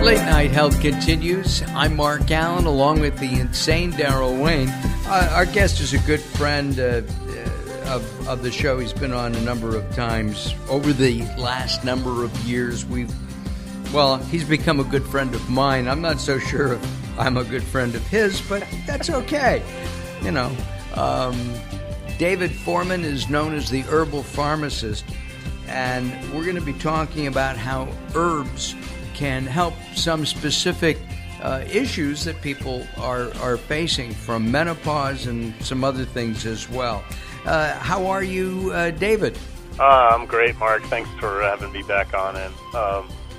Late Night Health continues. I'm Mark Alyn, along with the insane Daryl Wayne. Our guest is a good friend of the show. He's been on a number of times over the last number of years. He's become a good friend of mine. I'm not so sure if I'm a good friend of his, but that's okay. You know, David Foreman is known as the Herbal Pharmacist, and we're going to be talking about how herbs can help some specific issues that people are facing, from menopause and some other things as well. How are you, David? I'm great, Mark. Thanks for having me back on. And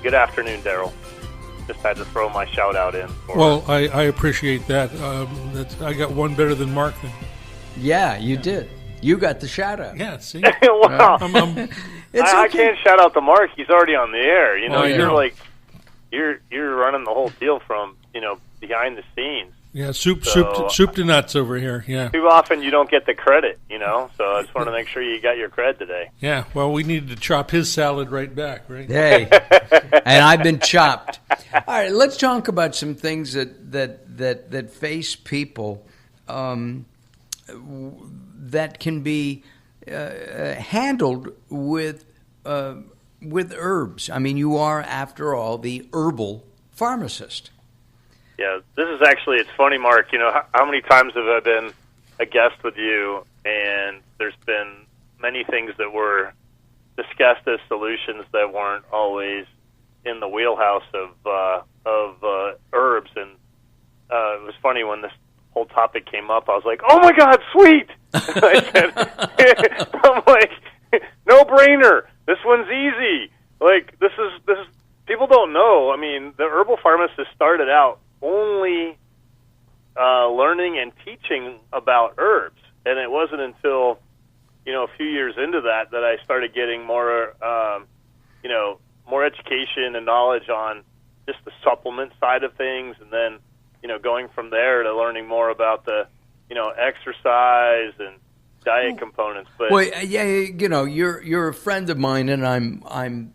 good afternoon, Daryl. Just had to throw my shout-out in. I appreciate that. I got one better than Mark then. Yeah, you did. You got the shout-out. Yeah, see? Wow. I okay. can't shout out to Mark. He's already on the air. You know, you're running the whole deal from, behind the scenes. Yeah, soup to nuts over here, yeah. Too often you don't get the credit, so I just want to make sure you got your cred today. Yeah, well, we needed to chop his salad right back, right? Hey, and I've been chopped. All right, let's talk about some things that face people that can be handled with herbs. I mean, you are, after all, the herbal pharmacist. Yeah, this is actually, it's funny, Mark, how many times have I been a guest with you, and there's been many things that were discussed as solutions that weren't always in the wheelhouse of herbs, and it was funny when this whole topic came up, I was like, oh my God, sweet! I said, I'm like, no brainer, this one's easy. Like, this is, people don't know, I mean, the herbal pharmacist started out only learning and teaching about herbs, and it wasn't until a few years into that I started getting more more education and knowledge on just the supplement side of things, and then going from there to learning more about the exercise and diet components. But you're a friend of mine, and I'm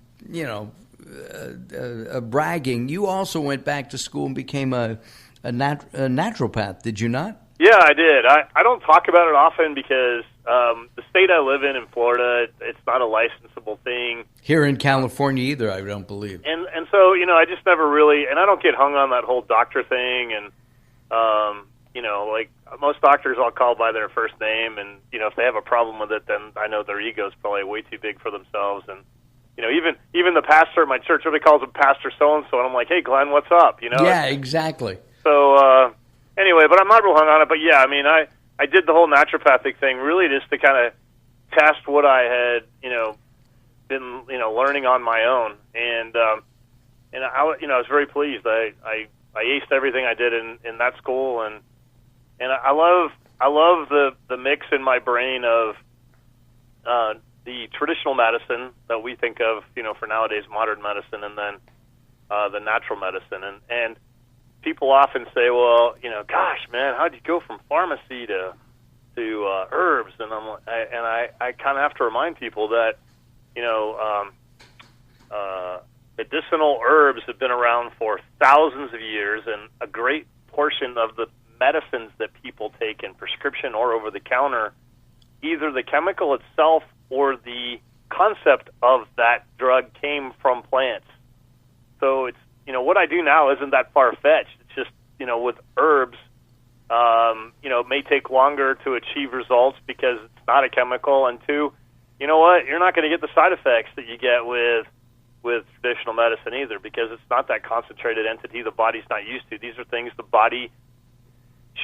bragging. You also went back to school and became a naturopath, did you not? Yeah, I did. I don't talk about it often because the state I live in Florida, it's not a licensable thing. Here in California either, I don't believe. And so, I just never really, and I don't get hung on that whole doctor thing, and, like most doctors I'll call by their first name, and, if they have a problem with it, then I know their ego's probably way too big for themselves, and even the pastor at my church, everybody calls him Pastor so-and-so, and I'm like, hey, Glenn, what's up? Yeah, exactly. So, anyway, but I'm not real hung on it. But, yeah, I mean, I did the whole naturopathic thing really just to kind of test what I had, been, learning on my own. And I was very pleased. I aced everything I did in that school. And I love the mix in my brain of the traditional medicine that we think of, for nowadays modern medicine, and then the natural medicine. And people often say, well, gosh, man, how'd you go from pharmacy to herbs? And I kind of have to remind people that, medicinal herbs have been around for thousands of years, and a great portion of the medicines that people take in prescription or over the counter, either the chemical itself or the concept of that drug came from plants. So it's, what I do now isn't that far-fetched. It's just, with herbs, it may take longer to achieve results because it's not a chemical, and two, you know what, you're not going to get the side effects that you get with traditional medicine either, because it's not that concentrated entity the body's not used to. These are things the body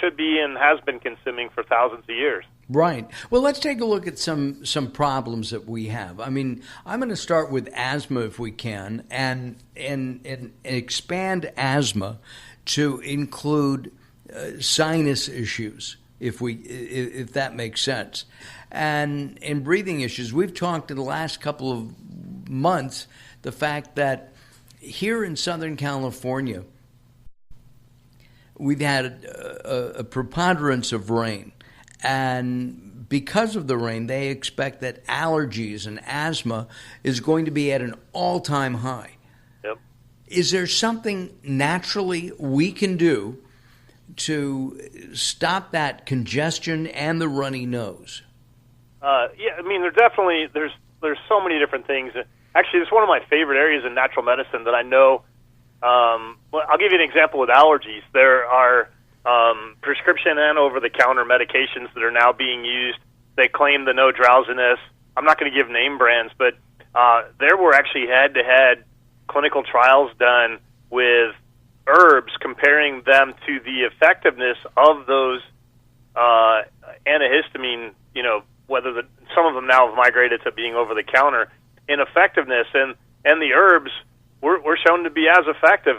should be and has been consuming for thousands of years. Right. Well, let's take a look at some problems that we have. I mean, I'm going to start with asthma if we can, and expand asthma to include sinus issues, if that makes sense, and breathing issues. We've talked in the last couple of months the fact that here in Southern California we've had a preponderance of rain. And because of the rain, they expect that allergies and asthma is going to be at an all-time high. Yep. Is there something naturally we can do to stop that congestion and the runny nose? Yeah, I mean, there's so many different things. Actually, it's one of my favorite areas in natural medicine that I know. Well, I'll give you an example with allergies. There are prescription and over-the-counter medications that are now being used. They claim the no drowsiness. I'm not going to give name brands, but there were actually head-to-head clinical trials done with herbs comparing them to the effectiveness of those antihistamine, whether some of them now have migrated to being over-the-counter in effectiveness, and the herbs were shown to be as effective,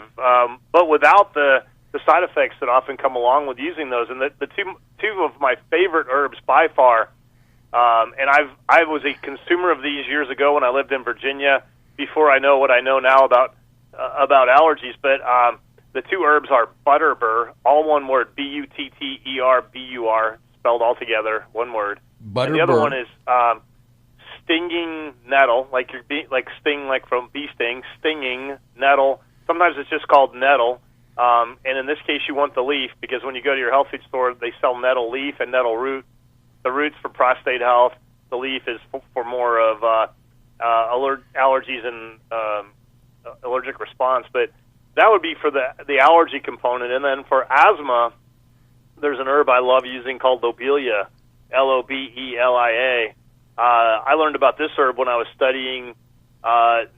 but without the side effects that often come along with using those. And the two of my favorite herbs by far, and I was a consumer of these years ago when I lived in Virginia, before I know what I know now about allergies. But the two herbs are butterbur, all one word, Butterbur, spelled all together, one word. Butterbur. And the other one is stinging nettle, like sting, like from bee sting, stinging nettle. Sometimes it's just called nettle. And in this case, you want the leaf, because when you go to your health food store, they sell nettle leaf and nettle root. The root's for prostate health. The leaf is for more of allergies and allergic response. But that would be for the allergy component. And then for asthma, there's an herb I love using called lobelia, Lobelia. I learned about this herb when I was studying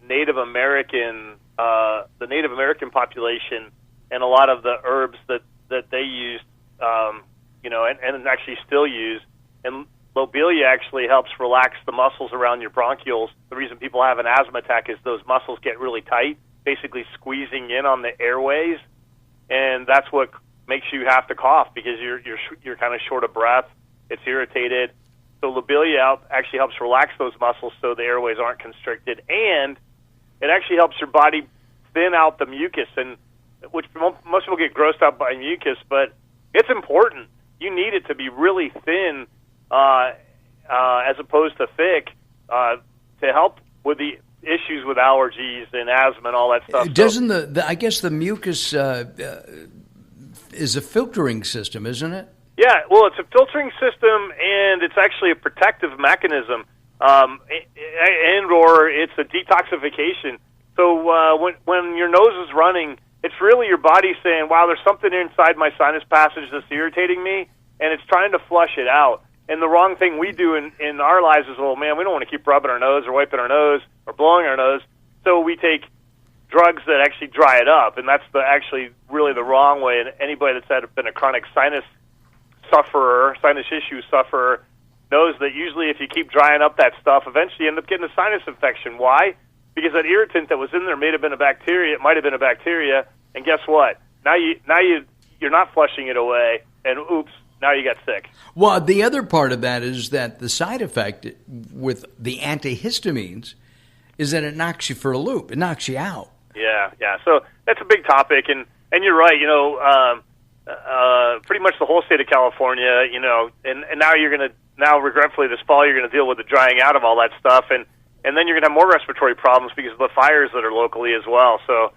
Native American, the Native American population, and a lot of the herbs that they used, and actually still use. And lobelia actually helps relax the muscles around your bronchioles. The reason people have an asthma attack is those muscles get really tight, basically squeezing in on the airways, and that's what makes you have to cough, because you're kind of short of breath. It's irritated. So lobelia actually helps relax those muscles so the airways aren't constricted, and it actually helps your body thin out the mucus, and which most people get grossed out by mucus, but it's important. You need it to be really thin as opposed to thick to help with the issues with allergies and asthma and all that stuff. Doesn't I guess the mucus is a filtering system, isn't it? Yeah, well, it's a filtering system, and it's actually a protective mechanism, and or it's a detoxification. So when your nose is running, it's really your body saying, wow, there's something inside my sinus passage that's irritating me, and it's trying to flush it out. And the wrong thing we do in our lives is, well, man, we don't want to keep rubbing our nose or wiping our nose or blowing our nose, so we take drugs that actually dry it up, and that's actually really the wrong way. And anybody that's been a chronic sinus issue sufferer, knows that usually if you keep drying up that stuff, eventually you end up getting a sinus infection. Why? Because that irritant that was in there may have been a bacteria. It might have been a bacteria, and guess what? Now you're not flushing it away, and oops, now you got sick. Well, the other part of that is that the side effect with the antihistamines is that it knocks you for a loop. It knocks you out. Yeah. So that's a big topic, and you're right. Pretty much the whole state of California, and now regretfully this fall you're going to deal with the drying out of all that stuff, and then you're going to have more respiratory problems because of the fires that are locally as well. So,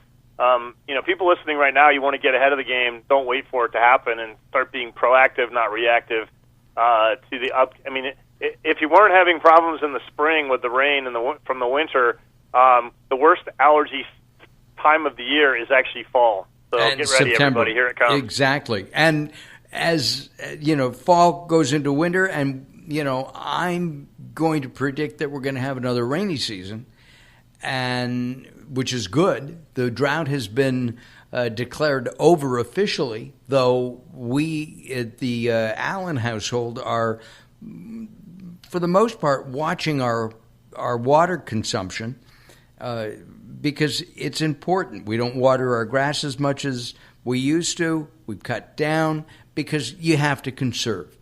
people listening right now, you want to get ahead of the game. Don't wait for it to happen, and start being proactive, not reactive to the up. I mean, if you weren't having problems in the spring with the rain and from the winter, the worst allergy time of the year is actually fall. So and get ready, September. Everybody. Here it comes. Exactly. And as, fall goes into winter, and, I'm going to predict that we're going to have another rainy season, and which is good. The drought has been declared over officially, though we at the Alyn household are, for the most part, watching our water consumption because it's important. We don't water our grass as much as we used to. We've cut down because you have to conserve.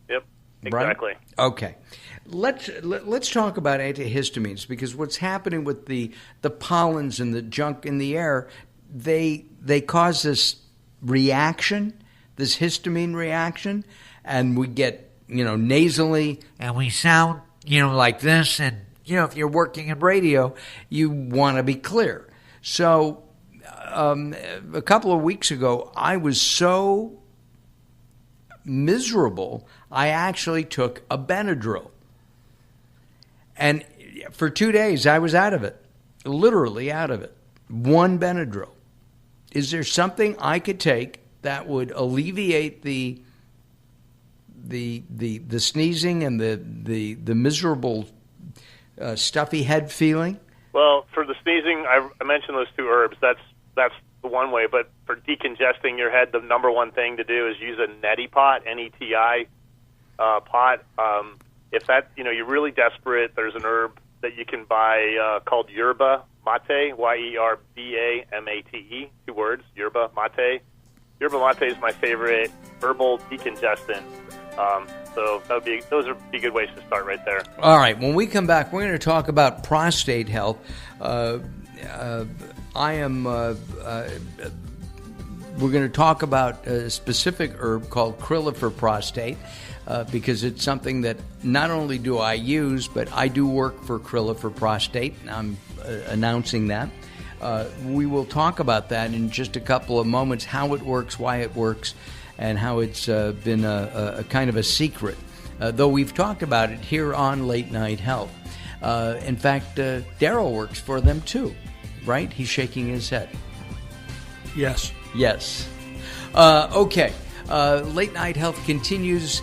Yep, exactly. Right? Okay. Let's talk about antihistamines, because what's happening with the pollens and the junk in the air, they cause this reaction, this histamine reaction, and we get, nasally, and we sound, like this, and if you're working in radio, you want to be clear. So a couple of weeks ago, I was so miserable, I actually took a Benadryl. And for 2 days, I was out of it, literally out of it. One Benadryl. Is there something I could take that would alleviate the sneezing and the miserable stuffy head feeling? Well, for the sneezing, I mentioned those two herbs. That's the one way. But for decongesting your head, the number one thing to do is use a neti pot, N-E-T-I pot. If that, you're really desperate, there's an herb that you can buy called yerba mate, Y-E-R-B-A-M-A-T-E, 2 words, yerba mate. Yerba mate is my favorite herbal decongestant. So those would be good ways to start right there. All right. When we come back, we're going to talk about prostate health. We're going to talk about a specific herb called Krilla for prostate, because it's something that not only do I use, but I do work for Krilla for prostate. I'm announcing that. We will talk about that in just a couple of moments, how it works, why it works, and how it's been a kind of a secret, though we've talked about it here on Late Night Health. In fact, Daryl works for them too, right? He's shaking his head. Yes. Yes. Okay. Late Night Health continues.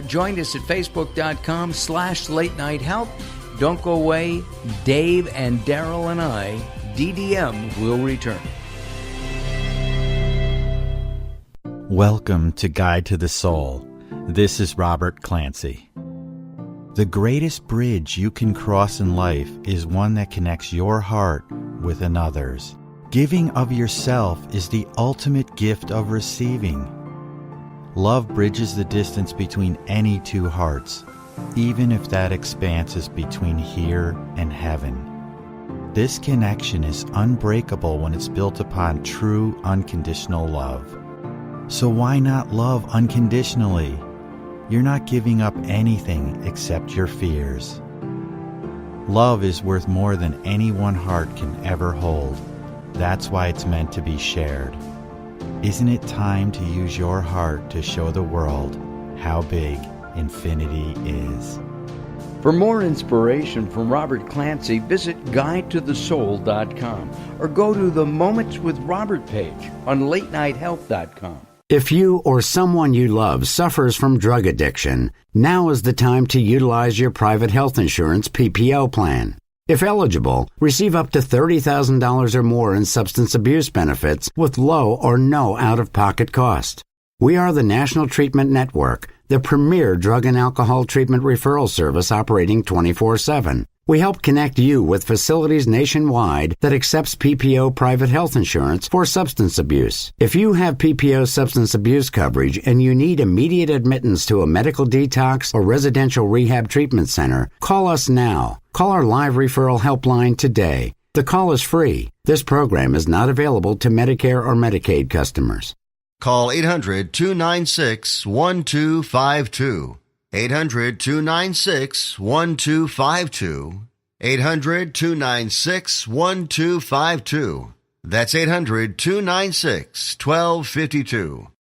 Join us at facebook.com/Late Night Health. Don't go away. Dave and Daryl and I, DDM, will return. Welcome to Guide to the Soul. This is Robert Clancy. The greatest bridge you can cross in life is one that connects your heart with another's. Giving of yourself is the ultimate gift of receiving. Love bridges the distance between any two hearts, even if that expanse is between here and heaven. This connection is unbreakable when it's built upon true unconditional love. So why not love unconditionally? You're not giving up anything except your fears. Love is worth more than any one heart can ever hold. That's why it's meant to be shared. Isn't it time to use your heart to show the world how big infinity is? For more inspiration from Robert Clancy, visit guidetothesoul.com or go to the Moments with Robert page on latenighthealth.com. If you or someone you love suffers from drug addiction, now is the time to utilize your private health insurance PPO plan. If eligible, receive up to $30,000 or more in substance abuse benefits with low or no out-of-pocket cost. We are the National Treatment Network, the premier drug and alcohol treatment referral service operating 24/7. We help connect you with facilities nationwide that accepts PPO private health insurance for substance abuse. If you have PPO substance abuse coverage and you need immediate admittance to a medical detox or residential rehab treatment center, call us now. Call our live referral helpline today. The call is free. This program is not available to Medicare or Medicaid customers. Call 800-296-1252. 800-296-1252. 800-296-1252. That's 800-296-1252.